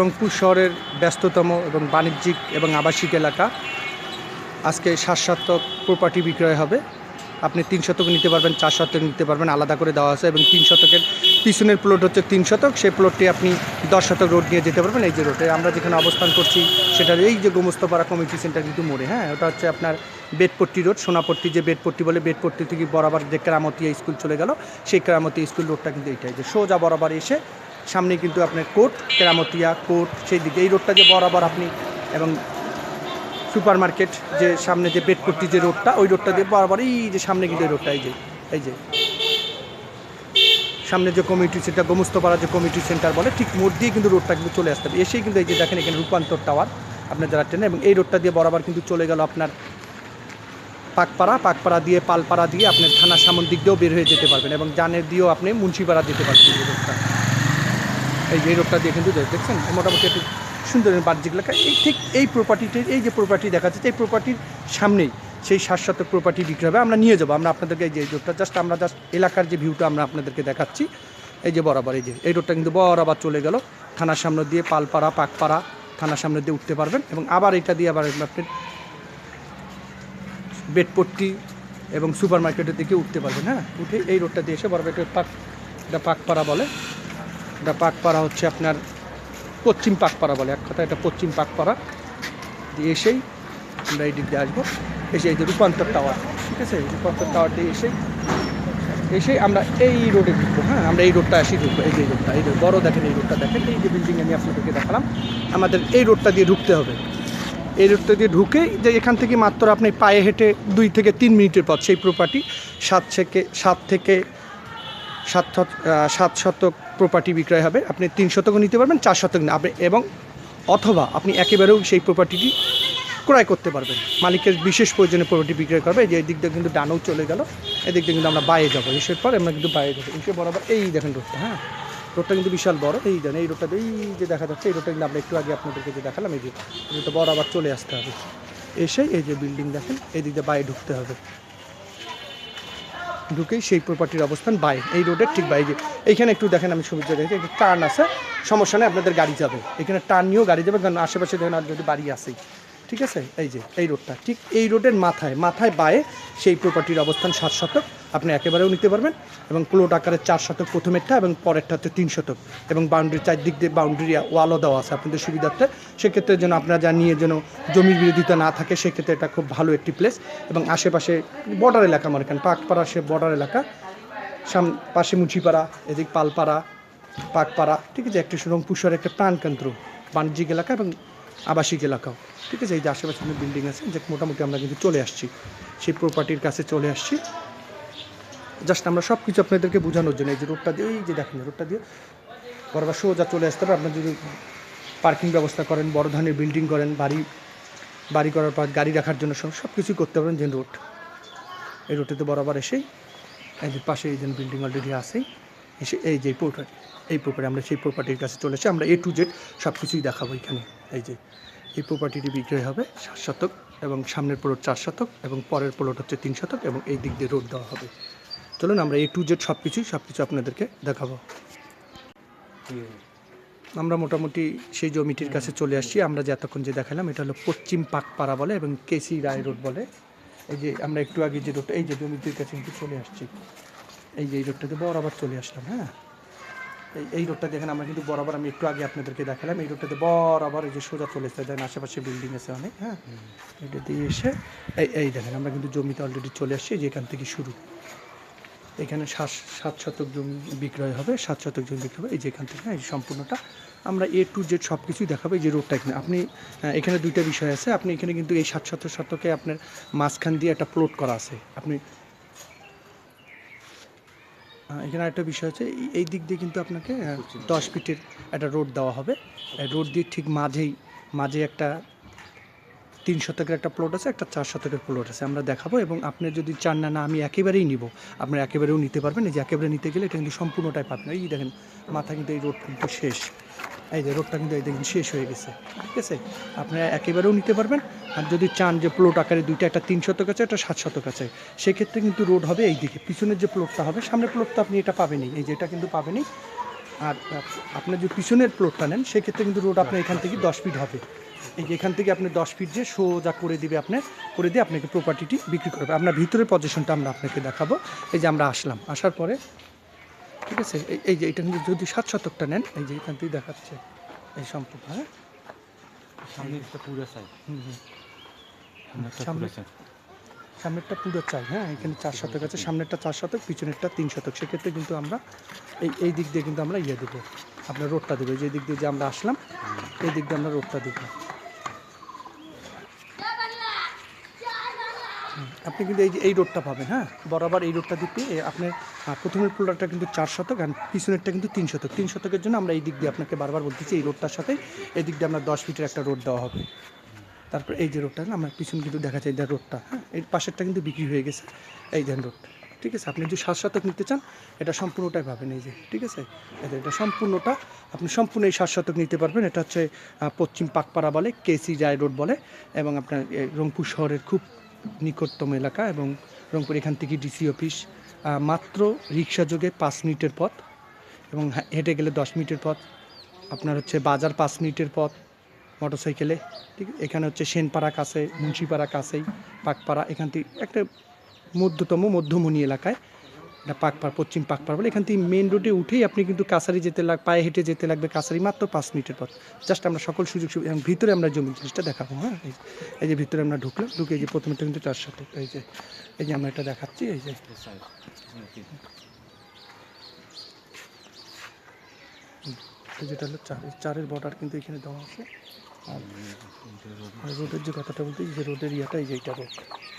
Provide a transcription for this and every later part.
রংপুর শহরের ব্যস্ততম এবং বাণিজ্যিক এবং আবাসিক এলাকা। আজকে 7 শতক প্রপার্টি বিক্রয় হবে। আপনি 3 শতক নিতে পারবেন, 4 শতক নিতে পারবেন, আলাদা করে দেওয়া আছে। এবং 3 শতকের পিছনের প্লট হচ্ছে 3 শতক, সেই প্লটটি আপনি 10 শতক রোড নিয়ে যেতে পারবেন। এই যে রোডে আমরা যেখানে অবস্থান করছি সেটা এই যে গোমস্তাপাড়া কমিউনিটি সেন্টার কিন্তু মোড়ে, হ্যাঁ, ওটা হচ্ছে আপনার বেদপট্টি রোড, সোনাপট্টি যে বেদপট্টি বলে, বেদপট্টি থেকে বরাবর যে কেরামতিয়া স্কুল চলে গেল, সেই কেরামতিয়া স্কুল রোডটা কিন্তু এইটাই, যে সোজা বরাবর এসে সামনে কিন্তু আপনার কোর্ট, কেরামতিয়া কোর্ট, সেই দিকে এই রোডটা যে বরাবর আপনি, এবং সুপার মার্কেট যে সামনে যে বেদপট্টি যে রোডটা, ওই রোডটা দিয়ে বরাবর এই যে সামনে কিন্তু এই রোডটা, এই যে সামনে যে কমিউনিটি সেন্টার, গোমস্তাপাড়া যে কমিউনিটি সেন্টার বলে, ঠিক মোড় দিয়ে কিন্তু রোডটা কিন্তু চলে আসতে হবে। এসেই কিন্তু এই যে দেখেন এখানে রূপান্তর টাওয়ার আপনার যারা ট্রেনে, এবং এই রোডটা দিয়ে বরাবর কিন্তু চলে গেল আপনার পাকপাড়া দিয়ে পালপাড়া দিয়ে আপনার থানা সামন দিক দিয়েও বের হয়ে যেতে পারবেন, এবং জানের দিয়েও আপনি মুন্সিপাড়া যেতে পারবেন। এই রোডটা, এই রোডটা দিয়ে কিন্তু দেখছেন মোটামুটি একটু সুন্দর বাণিজ্যিক এলাকা। এই ঠিক এই প্রপার্টিটির, এই যে প্রপার্টি দেখা যাচ্ছে, এই প্রপার্টির সামনেই সেই 7 শতক প্রপার্টি বিক্রি হবে। আমরা নিয়ে যাবো, আমরা আপনাদেরকে এই যে রোডটা আমরা জাস্ট এলাকার যে ভিউটা আমরা আপনাদেরকে দেখাচ্ছি। এই যে বরাবর এই রোডটা কিন্তু বরাবর চলে গেল থানার সামনে দিয়ে পালপাড়া পাকপাড়া থানার সামনে দিয়ে উঠতে পারবেন, এবং আবার এটা দিয়ে আবার আপনি বেদপট্টি এবং সুপার মার্কেটের দিকে উঠতে পারবেন। হ্যাঁ, উঠে এই রোডটা দিয়ে এসে বরাবর এটা পাকপাড়া বলে, এটা পাকপাড়া হচ্ছে আপনার পশ্চিম পাকপাড়া বলে, এক কথা এটা পশ্চিম পাকপাড়া দিয়ে এসেই আমরা এই দিক দিয়ে আসবো। এসে এই যে রূপান্তর টাওয়ার, ঠিক আছে, রূপান্তর টাওয়ার দিয়ে এসে আমরা এই রোডে ঢুকবো। হ্যাঁ, আমরা এই রোডটা আসি ঢুকবো। এই যে রোডটা, এই বড় দেখেন, এই রোডটা দেখেন, এই যে বিল্ডিং আমি আপনাদেরকে দেখালাম, আমাদের এই রোডটা দিয়ে ঢুকতে হবে। এই রোডটা দিয়ে ঢুকে যে এখান থেকে মাত্র আপনি পায়ে হেঁটে 2 থেকে 3 মিনিটের পথ সেই প্রপার্টি। 7 শতক প্রপার্টি বিক্রয় হবে। আপনি 3 শতকও নিতে পারবেন, 4 শতক না আপনি, এবং অথবা আপনি একেবারেও সেই প্রপার্টিটি ক্রয় করতে পারবেন। মালিকের বিশেষ প্রয়োজনে প্রপার্টি বিক্রয় করবে। যে এই দিক দিয়ে কিন্তু ডানেও চলে গেল, এদিক দিয়ে কিন্তু আমরা বাইরে যাবো। এসের পর আমরা কিন্তু বাইরে যাবো, এসে বরাবর এই দেখেন রোডটা। হ্যাঁ, রোডটা কিন্তু বিশাল বড়। এই দেন এই রোডটা এই যে দেখা যাচ্ছে, এই রোডটা কিন্তু আমরা একটু আগে আপনাদেরকে যে দেখালাম, এই যে রোডটা বরাবর চলে আসতে হবে। এসে এই যে বিল্ডিং দেখেন, এই দিক দিয়ে বাইরে ঢুকতে হবে। ঢুকেই সেই প্রপার্টির অবস্থান বাইরে, এই রোডের ঠিক বাইরে। যে এইখানে একটু দেখেন, আমি সুবিধা দেখেছি, একটু টার্ন আছে, সমস্যা নেই, আপনাদের গাড়ি যাবে এখানে, টার্ন নিয়েও গাড়ি যাবে, কারণ আশেপাশে দেখেন আর যদি বাড়ি আসেই, ঠিক আছে। এই যে এই রোডটা ঠিক এই রোডের মাথায় বায়ে সেই প্রপার্টির অবস্থান 7 শতক। আপনি একেবারেও নিতে পারবেন, এবং প্লট আকারে 4 শতক প্রথমেরটা, এবং পরেরটা হচ্ছে 3 শতক, এবং বাউন্ডারি চারদিক দিয়ে বাউন্ডারি ওয়ালও দেওয়া আছে আপনাদের সুবিধার্থে। সেক্ষেত্রে যেন আপনারা যা নিয়ে যেন জমির বিরোধিতা না থাকে, সেক্ষেত্রে এটা খুব ভালো একটি প্লেস। এবং আশেপাশে বর্ডার এলাকা, আমার এখানে পাকপাড়া সে বর্ডার এলাকা, পাশে মুচিপাড়া, এদিক পালপাড়া পাকপাড়া, ঠিক আছে, একটি রংপুর শহরের একটা প্রাণকেন্দ্র বাণিজ্যিক এলাকা এবং আবাসিক এলাকাও, ঠিক আছে। এই যে আশেপাশে বিল্ডিং আছে, যে মোটামুটি আমরা কিন্তু চলে আসছি সেই প্রপার্টির কাছে চলে আসছি। জাস্ট আমরা সব কিছু আপনাদেরকে বোঝানোর জন্য, এই যে রোডটা দিয়ে, এই যে দেখেন রোডটা দিয়ে বরাবর সোজা চলে আসতে হবে। আপনার যদি পার্কিং ব্যবস্থা করেন, বড় ধরনের বিল্ডিং করেন, বাড়ি করার পর গাড়ি রাখার জন্য সব কিছুই করতে পারেন। যে রোড, এই রোডটাতে বরাবর এসেই এই যে পাশে এই যে বিল্ডিং অলরেডি আসেই এসে এই যে প্রপার্টি আমরা সেই প্রপার্টির কাছে চলে এসে আমরা A to Z সব কিছুই দেখাবো এখানে। এই যে এই প্রপার্টিটি বিক্রয় হবে 7 শতক, এবং সামনের প্লট 4 শতক, এবং পরের প্লট হচ্ছে 3 শতক, এবং এই দিক দিয়ে রোড দেওয়া হবে। চলুন আমরা A to Z সব কিছু আপনাদেরকে দেখাবো। আমরা মোটামুটি সেই জমিটির কাছে চলে আসছি। আমরা যে এতক্ষণ যে দেখালাম, এটা হলো পশ্চিম পাকপাড়া বলে, এবং কেসি রায় রোড বলে। এই যে আমরা একটু আগে যে রোডটা, এই যে জমিটির কাছে কিন্তু চলে আসছি, এই যে এই রোডটাতে বরাবর চলে আসলাম। হ্যাঁ, এই রোডটা দেখেন, আমরা কিন্তু বরাবর, আমি একটু আগে আপনাদেরকে দেখালাম, এই রোডটাতে বরাবর এই যে সোজা চলে আসতে দেখেন, আশেপাশে বিল্ডিং আছে অনেক। হ্যাঁ, এটা দিয়ে এসে এই দেখেন আমরা কিন্তু জমিতে অলরেডি চলে আসছি, যে এখান থেকে শুরু। এখানে 7 শতক জমি বিক্রয় হবে, 7 শতক জমি বিক্রয় হবে এই যে এখান থেকে। হ্যাঁ, এই সম্পূর্ণটা আমরা A to Z সব কিছুই দেখাবো। এই যে রোডটা এখানে আপনি, এখানে দুইটা বিষয় আছে। আপনি এখানে কিন্তু এই 7 শতকে আপনার মাঝখান দিয়ে একটা প্লট করা আছে। আপনি এখানে একটা বিষয় আছে, এই দিক দিয়ে কিন্তু আপনাকে 10 ফিটের একটা রোড দেওয়া হবে। রোড দিয়ে ঠিক মাঝে একটা 3 শতকের একটা প্লট আছে, একটা 4 শতকের প্লট আছে, আমরা দেখাবো। এবং আপনি যদি চান না আমি একেবারেই নিব, আপনি একেবারেও নিতে পারবেন। এই যে একেবারে নিতে গেলে এটা কিন্তু সম্পূর্ণটাই পাবেন। এই দেখেন মাথা কিন্তু এই রোড কিন্তু শেষ, এই যে রোডটা কিন্তু এই দেখুন শেষ হয়ে গেছে, ঠিক আছে। আপনারা একেবারেও নিতে পারবেন। আর যদি চান যে প্লট আকারে দুইটা, একটা 3 শতক আছে, একটা 7 শতক আছে, সেক্ষেত্রে কিন্তু রোড হবে এই দিকে। পিছনের যে প্লটটা হবে, সামনের প্লটটা আপনি এটা পাবেনই, এই যে এটা কিন্তু পাবেনই। আর আপনার যে পিছনের প্লটটা নেন সেক্ষেত্রে কিন্তু রোড আপনার এখান থেকে 10 ফিট হবে। এই যে এখান থেকে আপনি 10 ফিট যে সোজা করে দিবে আপনার, করে দিয়ে আপনাকে প্রপার্টিটি বিক্রি করবে। আপনার ভিতরের পজিশনটা আমরা আপনাকে দেখাবো। এই যে আমরা আসলাম, আসার পরে ঠিক আছে, এই যে এটা কিন্তু যদি 7 শতকটা নেন, এই যে এখান থেকে দেখাচ্ছে এই সম্পূর্ণ। হ্যাঁ, সামনেরটা পুরো চাই। হ্যাঁ, এখানে 4 শতক আছে, সামনেরটা 4 শতক, পিছনেরটা 3 শতক। সেক্ষেত্রে কিন্তু আমরা এই দিক দিয়ে কিন্তু আমরা দেবো, আপনার রোডটা দেবো। যে দিক দিয়ে যে আমরা আসলাম এই দিক দিয়ে আমরা রোডটা দেবো। আপনি কিন্তু এই রোডটা পাবেন। হ্যাঁ, বরাবর এই রোডটা দিতে আপনার প্রথমের প্লটটা কিন্তু 4 শতক আর পিছনেরটা কিন্তু 3 শতক। 3 শতকের জন্য আমরা এই দিক দিয়ে আপনাকে বারবার বলতেছি এই রোডটার সাথে এই দিক দিয়ে আমরা 10 ফিটের একটা রোড দেওয়া হবে। তারপর এই যে রোডটা না আমার পিছনে কিন্তু দেখা যায়, এই রোডটা, হ্যাঁ, এই পাশেরটা কিন্তু বিক্রি হয়ে গেছে। এই দেন রোডটা, ঠিক আছে। আপনি যদি 7 শতক নিতে চান এটা সম্পূর্ণটাই পাবেন। এই যে ঠিক আছে, এটা সম্পূর্ণটা আপনি সম্পূর্ণ এই 7 শতক নিতে পারবেন। এটা হচ্ছে পশ্চিম পাকপাড়া বলে, কেসি জায় রোড বলে, এবং আপনার রংপুর শহরের খুব নিকটতম এলাকা, এবং রংপুর এখান থেকে ডিসি অফিস মাত্র রিক্সা যোগে 5 মিনিটের পথ, এবং হেঁটে গেলে 10 মিনিটের পথ। আপনার হচ্ছে বাজার 5 মিনিটের পথ মোটরসাইকেলে, ঠিক। এখানে হচ্ছে সেনপাড়া কাছে, মুন্সিপাড়া কাছেই পাকপাড়া, এখান থেকে একটা মধ্যমণি এলাকায় এটা পাকপাড়া, পশ্চিম পাকপাড়া বলে। এখান থেকে মেন রোডে উঠেই আপনি কিন্তু কাছারি যেতে পায়ে হেঁটে যেতে লাগবে কাছারি, মাত্র 5 মিনিটের পথ। জাস্ট আমরা সকল সুযোগ সুবিধা, এবং ভিতরে আমরা জমি জিনিসটা দেখাবো। হ্যাঁ, এই যে ভিতরে আমরা ঢুকলাম, ঢুকে এই যে প্রথমেটা কিন্তু 4 শতক। এই যে আমরা এটা দেখাচ্ছি। এই যে যেটা হলো 4-এর বর্ডার কিন্তু এখানে দেওয়া আছে। আর রোডের যে কথাটা বলতে, যে রোডের ইয়াটা, এই যে এইটা রোড,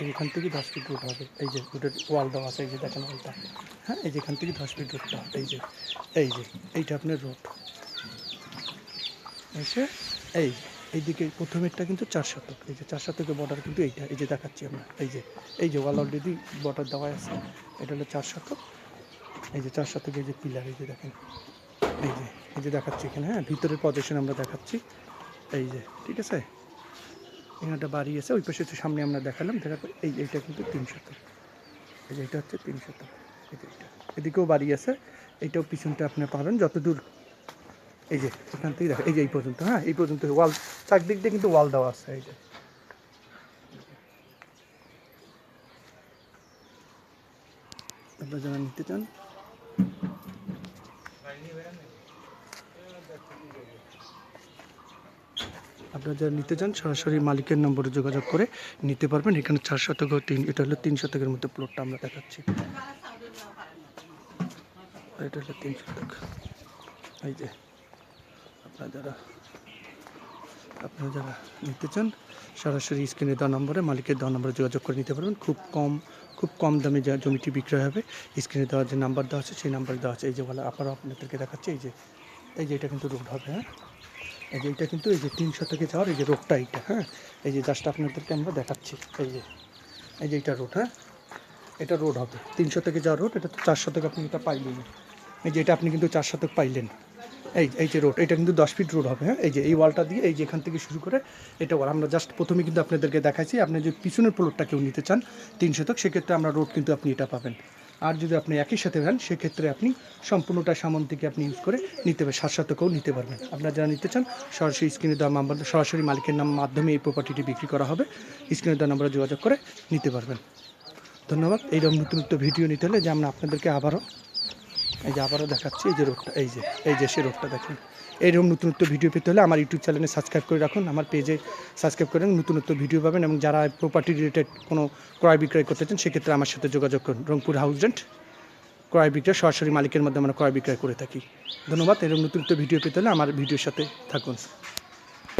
এইখান থেকে 10 ফিট রোড হবে। এই যে রোডের ওয়াল দেওয়া আছে, এই যে দেখেন ওয়ালটা। হ্যাঁ, এই যে এখান থেকে 10 ফিট রোডটা, এই যে এইটা আপনার রোড এসে এইদিকে প্রথমেরটা কিন্তু 4 শতক। এই যে 4 শতকের বর্ডার কিন্তু এইটা, এই যে দেখাচ্ছি আমরা। এই যে ওয়াল অলরেডি বর্ডার দেওয়া আছে। এটা হলো 4 শতক। এই যে 4 শতক, এই যে পিলার, এই যে দেখেন, এই যে দেখাচ্ছি এখানে। হ্যাঁ, ভিতরের পজিশন আমরা দেখাচ্ছি। এই যে ঠিক আছে, এখানে একটা বাড়ি আছে, ওই পাশে হচ্ছে সামনে আমরা দেখালাম। দেখার পর এইটা কিন্তু 3 শতক। এই যে এটা হচ্ছে 3 শতক। এই যে এদিকেও বাড়ি আছে, এইটাও পিছনটা আপনি পাবেন যতদূর। এই যে এখান থেকে দেখা, এই যে এই পর্যন্ত। হ্যাঁ, এই পর্যন্ত ওয়াল, চারদিক দিয়ে কিন্তু ওয়াল দেওয়া আছে। এই যে আপনারা যারা নিতে চান, সরাসরি মালিকের নম্বরে যোগাযোগ করে নিতে পারবেন। এখানে 4 শতক, এটা হলো 3 শতকের মধ্যে প্লটটা আমরা দেখাচ্ছি। এটা হলো 3 শতক। এই যে আপনারা যারা নিতে চান সরাসরি স্ক্রিনে দেওয়া নম্বরে, মালিকের দেওয়া নম্বরে যোগাযোগ করে নিতে পারবেন। খুব কম দামে যা জমিটি বিক্রয় হবে। স্ক্রিনে দেওয়ার যে নাম্বার দেওয়া আছে সেই নাম্বার দেওয়া আছে। এই যে বলা আবারও আপনাদেরকে দেখাচ্ছে, এই যে এটা কিন্তু রোড হবে। হ্যাঁ, এই যে এটা কিন্তু এই যে 3 শতকে যাওয়ার এই যে রোডটা এইটা। হ্যাঁ, এই যে জাস্ট আপনাদেরকে আমরা দেখাচ্ছি। এই যে এটা রোড। হ্যাঁ, এটা রোড হবে 3 শতকে যাওয়ার রোড। এটা তো 4 শতক আপনি এটা পাইলেন। এই যে এটা আপনি কিন্তু 4 শতক পাইলেন। এই যে রোড, এটা কিন্তু 10 ফিট রোড হবে। হ্যাঁ, এই যে এই ওয়ালটা দিয়ে, এই যে এখান থেকে শুরু করে এটা ওয়াল আমরা জাস্ট প্রথমে কিন্তু আপনাদেরকে দেখাইছি। আপনি যদি পিছনের প্লটটা কেউ নিতে চান 3 শতক, সেক্ষেত্রে আমরা রোড কিন্তু আপনি এটা পাবেন। আর যদি আপনি একই সাথে নেন সেক্ষেত্রে আপনি সম্পূর্ণটা সামন থেকে আপনি ইউজ করে নিতে পারবেন, 7 শতকেও নিতে পারবেন। আপনারা যারা নিতে চান সরাসরি স্ক্রিনে দেওয়া নাম্বার, সরাসরি মালিকের মাধ্যমে এই প্রপার্টিটি বিক্রি করা হবে। স্ক্রিনে দেওয়া নাম্বারে যোগাযোগ করে নিতে পারবেন। ধন্যবাদ। এইরকম নতুন ভিডিও নিতে হলে যে আমরা আপনাদেরকে আবারও দেখাচ্ছি। এই যে রোডটা, এই যে সে রোডটা দেখেন। এইরকম নতুন ভিডিও পেতে হলে আমার ইউটিউব চ্যানেলে সাবস্ক্রাইব করে রাখুন, আমার পেজে সাবস্ক্রাইব করেন, নতুন ভিডিও পাবেন। এবং যারা প্রপার্টি রিলেটেড কোনো ক্রয় বিক্রয় করতে চান সেক্ষেত্রে আমার সাথে যোগাযোগ করুন। রংপুর হাউস রেন্ট ক্রয় বিক্রয় সরাসরি মালিকের মধ্যে আমরা ক্রয় বিক্রয় করে থাকি। ধন্যবাদ। এরকম নতুন ভিডিও পেতে হলে আমার ভিডিওর সাথে থাকুন।